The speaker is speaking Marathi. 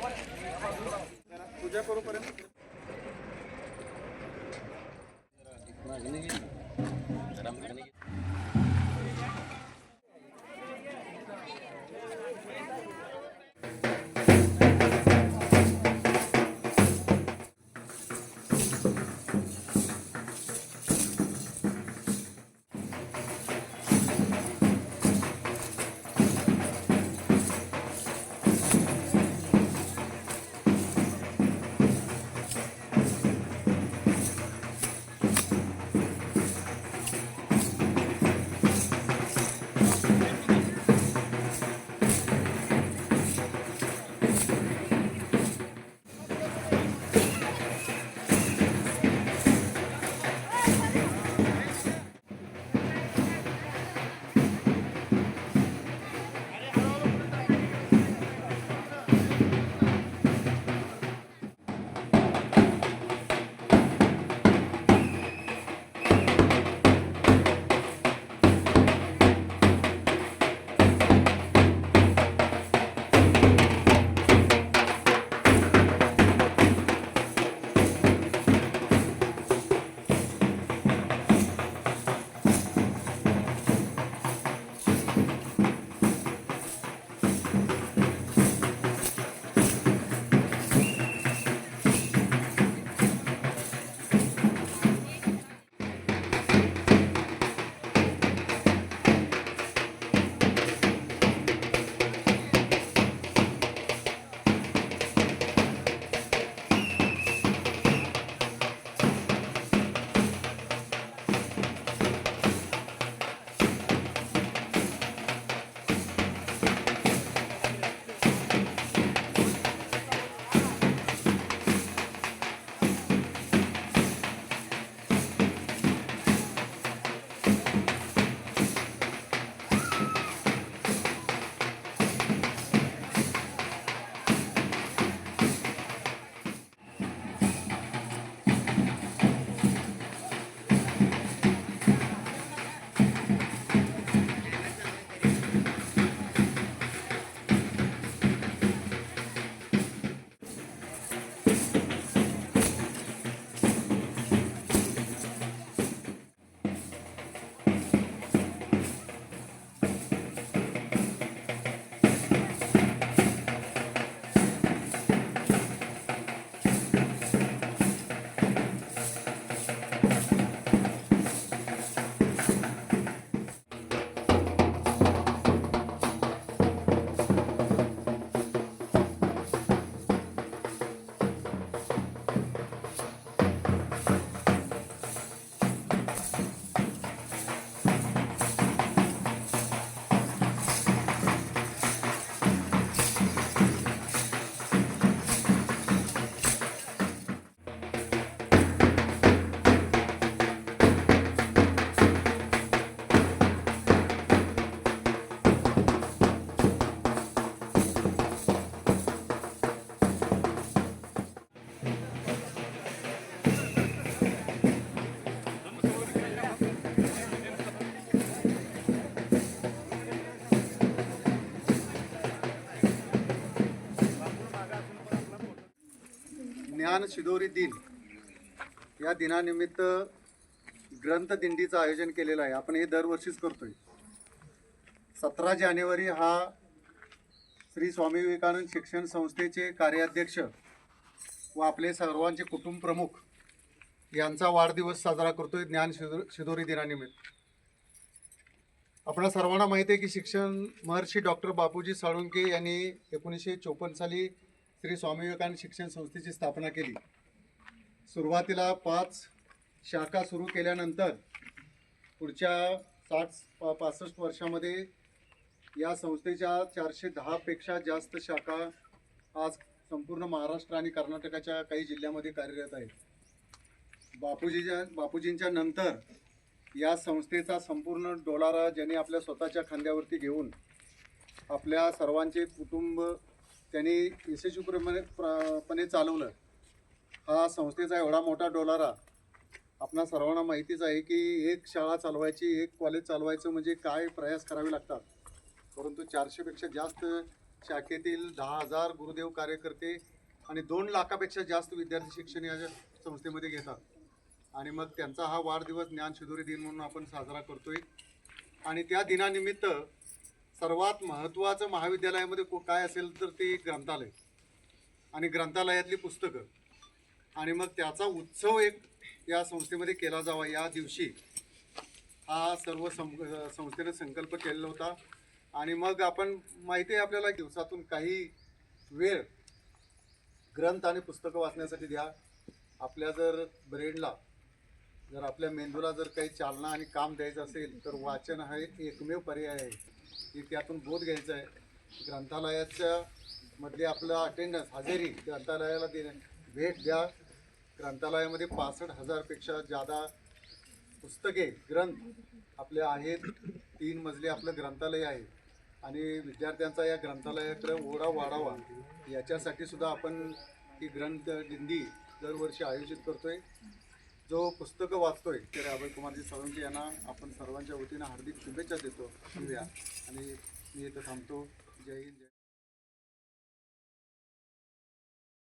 पूजा करूपर्यंत ज्ञान शिदोरी दिन या दिनानिमित्त ग्रंथ दिंडीचं आयोजन केलेलं आहे. आपण हे दरवर्षीच करतोय. 17 जानेवारी हा श्री स्वामी विवेकानंद शिक्षण संस्थेचे कार्याध्यक्ष व आपले सर्वांचे कुटुंब प्रमुख यांचा वाढदिवस साजरा करतोय ज्ञान शिदोरी दिनानिमित्त. आपणा सर्वांना माहिती आहे की शिक्षण महर्षी डॉक्टर बापूजी साळुंखे यांनी 1954 साली श्री स्वामी विवेकानंद शिक्षण संस्थेची स्थापना केली. सुरुवातीला 5 शाखा सुरू केल्यानंतर पुढच्या 60-65 वर्षामध्ये या संस्थेच्या 410 पेक्षा जास्त शाखा आज संपूर्ण महाराष्ट्र आणि कर्नाटकाच्या काही जिल्ह्यामध्ये कार्यरत आहेत. बापूजींच्या नंतर या संस्थेचा संपूर्ण डोलारा ज्यांनी आपल्या स्वतःच्या खांद्यावरती घेऊन आपल्या सर्वांचे कुटुंब त्यांनी यशस्वीपणे चालवलं. हा संस्थेचा एवढा मोठा डोलारा आपणा सर्वांना माहितीच आहे की एक शाळा चालवायची, एक कॉलेज चालवायचं म्हणजे काय प्रयास करावे लागतात. परंतु 400 पेक्षा जास्त शाखेतील 10,000 गुरुदेव कार्यकर्ते आणि 2 लाखापेक्षा जास्त विद्यार्थी शिक्षण या संस्थेमध्ये घेतात. आणि मग त्यांचा हा वाढदिवस ज्ञानशिदोरी दिन म्हणून आपण साजरा करतोय. आणि त्या दिनानिमित्त सर्वात महत्त्वाचं महाविद्यालयामध्ये काय असेल तर ते ग्रंथालय आणि ग्रंथालयातली पुस्तकं. आणि मग त्याचा उत्सव एक या संस्थेमध्ये केला जावा या दिवशी हा सर्व संस्थेने संकल्प केलेला होता. आणि मग आपण माहिती आहे आपल्याला दिवसातून काही वेळ ग्रंथ आणि पुस्तकं वाचण्यासाठी द्या. आपल्या जर ब्रेनला जर आपल्या मेंदूला जर काही चालना आणि काम द्यायचं असेल तर वाचन हा एकमेव पर्याय आहे की त्यातून बोध घ्यायचा आहे. ग्रंथालयाच्या मधले आपलं अटेंडन्स हजेरी ग्रंथालयाला भेट द्या. ग्रंथालयामध्ये 65,000पेक्षा जादा पुस्तके ग्रंथ आपले आहेत. 3 मजले आपलं ग्रंथालय आहे आणि विद्यार्थ्यांचा या ग्रंथालयाकडे ओढा वाढावा याच्यासाठी सुद्धा आपण ही ग्रंथ दिंडी दरवर्षी आयोजित करतोय. जो पुस्तकं वाचतोय तर अभयकुमारजी साळुंखे यांना आपण सर्वांच्या वतीनं हार्दिक शुभेच्छा देतो. आणि मी इथं थांबतो. जय हिंद.